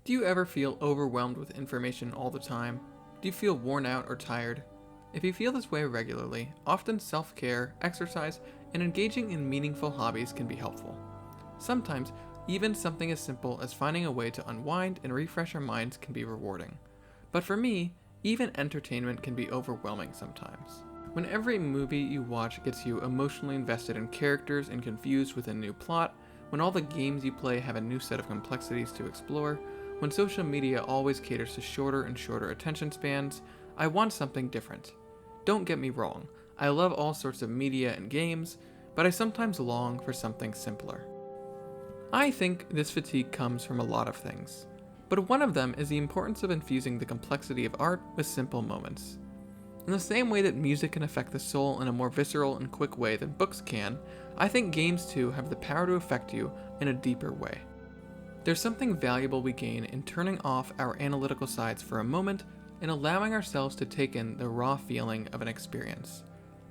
Do you ever feel overwhelmed with information all the time? Do you feel worn out or tired? If you feel this way regularly, often self-care, exercise, and engaging in meaningful hobbies can be helpful. Sometimes, even something as simple as finding a way to unwind and refresh our minds can be rewarding. But for me, even entertainment can be overwhelming sometimes. When every movie you watch gets you emotionally invested in characters and confused with a new plot, when all the games you play have a new set of complexities to explore, when social media always caters to shorter and shorter attention spans, I want something different. Don't get me wrong, I love all sorts of media and games, but I sometimes long for something simpler. I think this fatigue comes from a lot of things, but one of them is the importance of infusing the complexity of art with simple moments. In the same way that music can affect the soul in a more visceral and quick way than books can, I think games too have the power to affect you in a deeper way. There's something valuable we gain in turning off our analytical sides for a moment and allowing ourselves to take in the raw feeling of an experience.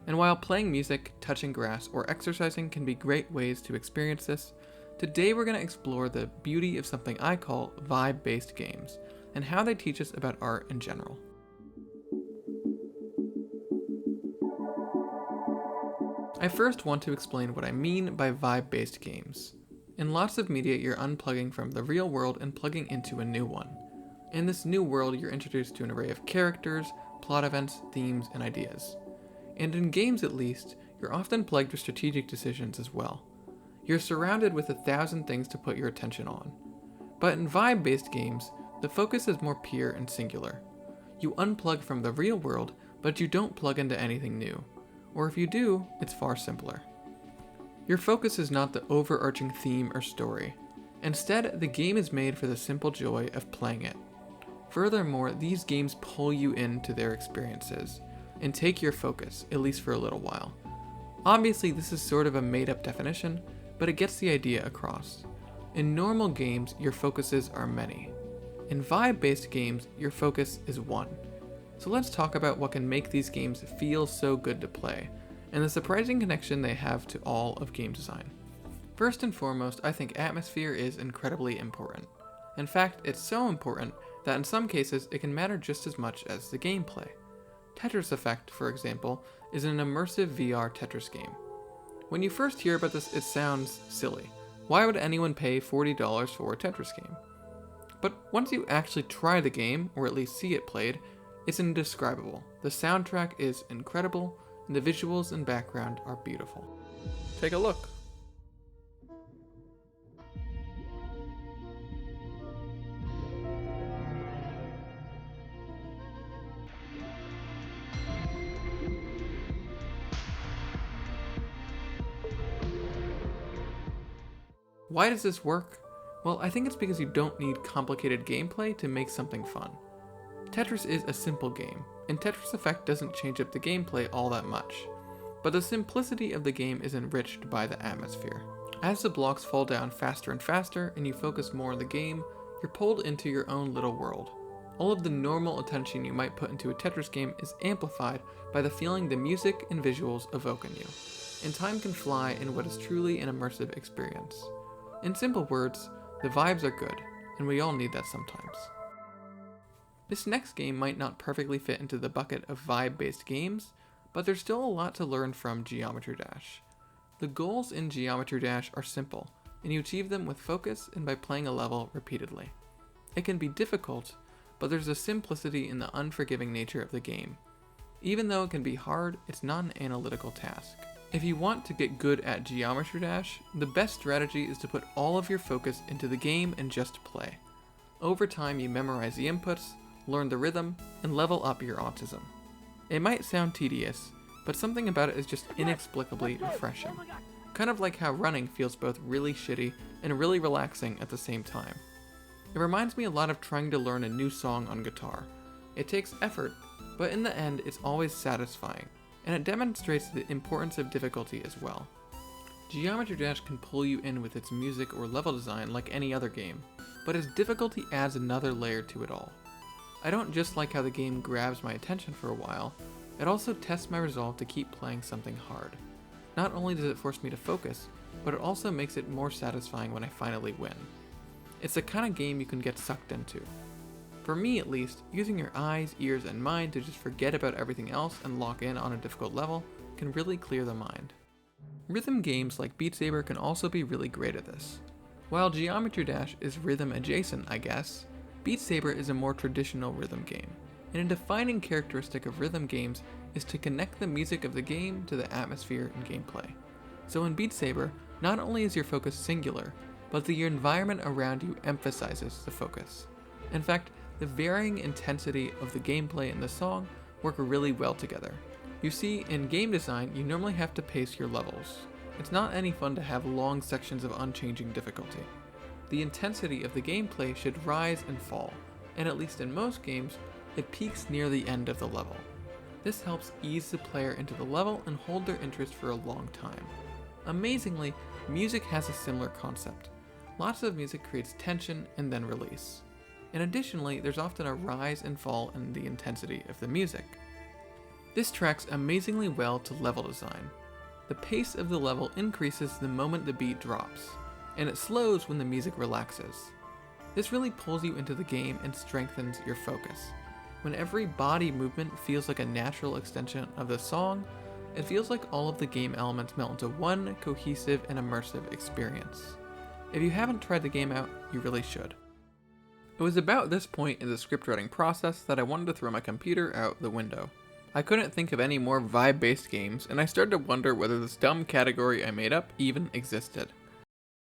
And while playing music, touching grass, or exercising can be great ways to experience this, today we're going to explore the beauty of something I call vibe-based games and how they teach us about art in general. I first want to explain what I mean by vibe-based games. In lots of media, you're unplugging from the real world and plugging into a new one. In this new world, you're introduced to an array of characters, plot events, themes, and ideas. And in games at least, you're often plagued with strategic decisions as well. You're surrounded with 1,000 things to put your attention on. But in vibe-based games, the focus is more pure and singular. You unplug from the real world, but you don't plug into anything new. Or if you do, it's far simpler. Your focus is not the overarching theme or story. Instead, the game is made for the simple joy of playing it. Furthermore, these games pull you into their experiences and take your focus, at least for a little while. Obviously, this is sort of a made-up definition, but it gets the idea across. In normal games, your focuses are many. In vibe-based games, your focus is one. So let's talk about what can make these games feel so good to play, and the surprising connection they have to all of game design. First and foremost, I think atmosphere is incredibly important. In fact, it's so important that in some cases it can matter just as much as the gameplay. Tetris Effect, for example, is an immersive VR Tetris game. When you first hear about this, it sounds silly. Why would anyone pay $40 for a Tetris game? But once you actually try the game, or at least see it played, it's indescribable. The soundtrack is incredible, and the visuals and background are beautiful. Take a look. Why does this work? Well, I think it's because you don't need complicated gameplay to make something fun. Tetris is a simple game, and Tetris Effect doesn't change up the gameplay all that much. But the simplicity of the game is enriched by the atmosphere. As the blocks fall down faster and faster, and you focus more on the game, you're pulled into your own little world. All of the normal attention you might put into a Tetris game is amplified by the feeling the music and visuals evoke in you. And time can fly in what is truly an immersive experience. In simple words, the vibes are good, and we all need that sometimes. This next game might not perfectly fit into the bucket of vibe-based games, but there's still a lot to learn from Geometry Dash. The goals in Geometry Dash are simple, and you achieve them with focus and by playing a level repeatedly. It can be difficult, but there's a simplicity in the unforgiving nature of the game. Even though it can be hard, it's not an analytical task. If you want to get good at Geometry Dash, the best strategy is to put all of your focus into the game and just play. Over time, you memorize the inputs, learn the rhythm, and level up your autism. It might sound tedious, but something about it is just inexplicably refreshing. Kind of like how running feels both really shitty and really relaxing at the same time. It reminds me a lot of trying to learn a new song on guitar. It takes effort, but in the end it's always satisfying, and it demonstrates the importance of difficulty as well. Geometry Dash can pull you in with its music or level design like any other game, but its difficulty adds another layer to it all. I don't just like how the game grabs my attention for a while, it also tests my resolve to keep playing something hard. Not only does it force me to focus, but it also makes it more satisfying when I finally win. It's the kind of game you can get sucked into. For me at least, using your eyes, ears, and mind to just forget about everything else and lock in on a difficult level can really clear the mind. Rhythm games like Beat Saber can also be really great at this. While Geometry Dash is rhythm adjacent, I guess, Beat Saber is a more traditional rhythm game, and a defining characteristic of rhythm games is to connect the music of the game to the atmosphere and gameplay. So in Beat Saber, not only is your focus singular, but the environment around you emphasizes the focus. In fact, the varying intensity of the gameplay and the song work really well together. You see, in game design, you normally have to pace your levels. It's not any fun to have long sections of unchanging difficulty. The intensity of the gameplay should rise and fall, and at least in most games, it peaks near the end of the level. This helps ease the player into the level and hold their interest for a long time. Amazingly, music has a similar concept. Lots of music creates tension and then release. And additionally, there's often a rise and fall in the intensity of the music. This tracks amazingly well to level design. The pace of the level increases the moment the beat drops, and it slows when the music relaxes. This really pulls you into the game and strengthens your focus. When every body movement feels like a natural extension of the song, it feels like all of the game elements melt into one cohesive and immersive experience. If you haven't tried the game out, you really should. It was about this point in the script writing process that I wanted to throw my computer out the window. I couldn't think of any more vibe-based games, and I started to wonder whether this dumb category I made up even existed.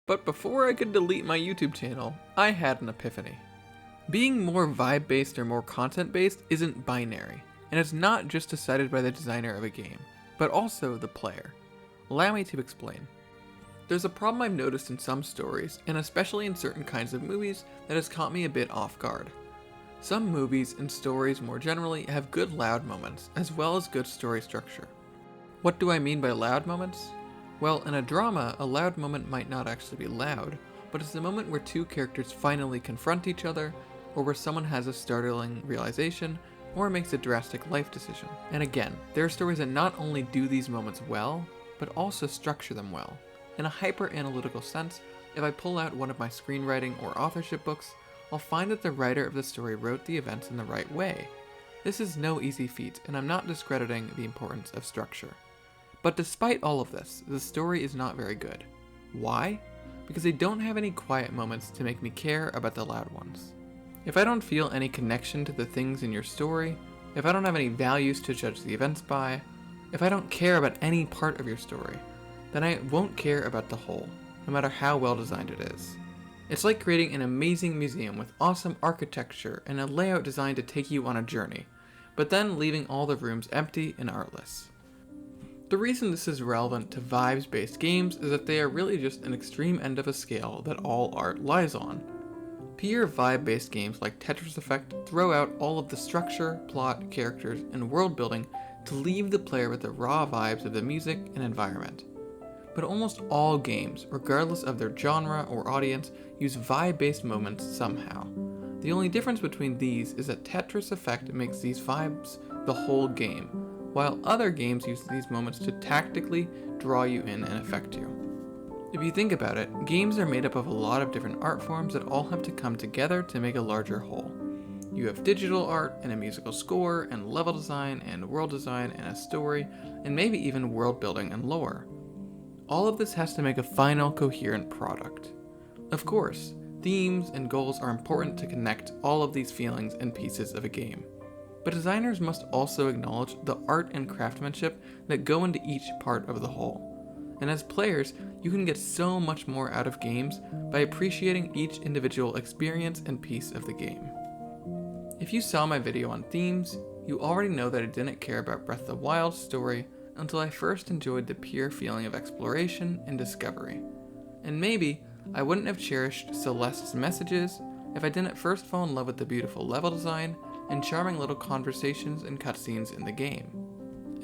But before I could delete my YouTube channel, I had an epiphany. Being more vibe-based or more content-based isn't binary, and it's not just decided by the designer of a game, but also the player. Allow me to explain. There's a problem I've noticed in some stories, and especially in certain kinds of movies, that has caught me a bit off guard. Some movies and stories more generally have good loud moments, as well as good story structure. What do I mean by loud moments? Well, in a drama, a loud moment might not actually be loud, but it's the moment where two characters finally confront each other, or where someone has a startling realization, or makes a drastic life decision. And again, there are stories that not only do these moments well, but also structure them well. In a hyper-analytical sense, if I pull out one of my screenwriting or authorship books, I'll find that the writer of the story wrote the events in the right way. This is no easy feat, and I'm not discrediting the importance of structure. But despite all of this, the story is not very good. Why? Because they don't have any quiet moments to make me care about the loud ones. If I don't feel any connection to the things in your story, if I don't have any values to judge the events by, if I don't care about any part of your story, then I won't care about the whole, no matter how well designed it is. It's like creating an amazing museum with awesome architecture and a layout designed to take you on a journey, but then leaving all the rooms empty and artless. The reason this is relevant to vibes-based games is that they are really just an extreme end of a scale that all art lies on. Pure vibe-based games like Tetris Effect throw out all of the structure, plot, characters, and world building to leave the player with the raw vibes of the music and environment. But almost all games, regardless of their genre or audience, use vibe-based moments somehow. The only difference between these is that Tetris Effect makes these vibes the whole game, while other games use these moments to tactically draw you in and affect you. If you think about it, games are made up of a lot of different art forms that all have to come together to make a larger whole. You have digital art, and a musical score, and level design, and world design, and a story, and maybe even world building and lore. All of this has to make a final coherent product. Of course, themes and goals are important to connect all of these feelings and pieces of a game. But designers must also acknowledge the art and craftsmanship that go into each part of the whole. And as players, you can get so much more out of games by appreciating each individual experience and piece of the game. If you saw my video on themes, you already know that I didn't care about Breath of the Wild's story until I first enjoyed the pure feeling of exploration and discovery. And maybe I wouldn't have cherished Celeste's messages if I didn't first fall in love with the beautiful level design and charming little conversations and cutscenes in the game.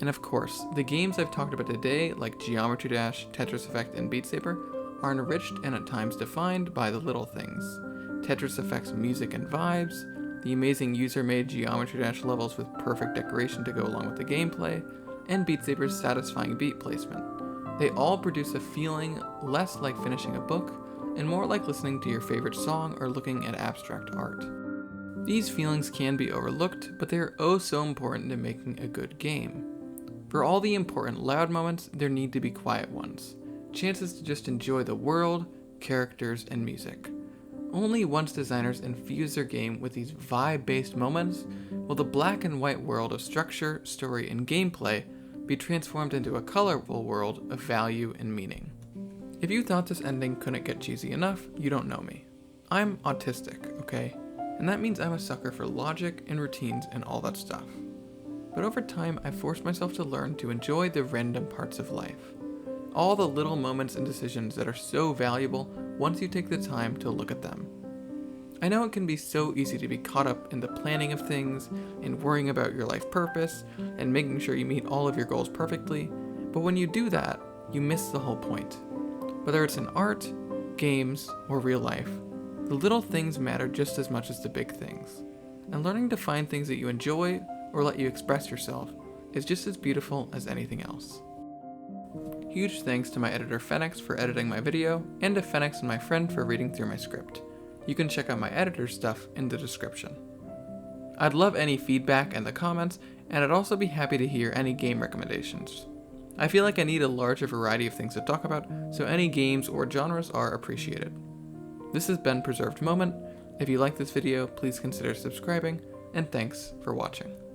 And of course, the games I've talked about today, like Geometry Dash, Tetris Effect, and Beat Saber, are enriched and at times defined by the little things. Tetris Effect's music and vibes, the amazing user-made Geometry Dash levels with perfect decoration to go along with the gameplay, and Beat Saber's satisfying beat placement. They all produce a feeling less like finishing a book and more like listening to your favorite song or looking at abstract art. These feelings can be overlooked, but they are oh so important to making a good game. For all the important loud moments, there need to be quiet ones. Chances to just enjoy the world, characters, and music. Only once designers infuse their game with these vibe-based moments will the black and white world of structure, story, and gameplay be transformed into a colorful world of value and meaning. If you thought this ending couldn't get cheesy enough, you don't know me. I'm autistic, okay? And that means I'm a sucker for logic and routines and all that stuff. But over time, I've forced myself to learn to enjoy the random parts of life. All the little moments and decisions that are so valuable once you take the time to look at them. I know it can be so easy to be caught up in the planning of things and worrying about your life purpose and making sure you meet all of your goals perfectly, but when you do that, you miss the whole point. Whether it's in art, games, or real life, the little things matter just as much as the big things. And learning to find things that you enjoy or let you express yourself is just as beautiful as anything else. Huge thanks to my editor Phoenix for editing my video, and to Phoenix and my friend for reading through my script. You can check out my editor's stuff in the description. I'd love any feedback in the comments, and I'd also be happy to hear any game recommendations. I feel like I need a larger variety of things to talk about, so any games or genres are appreciated. This has been Preserved Moment. If you like this video, please consider subscribing, and thanks for watching.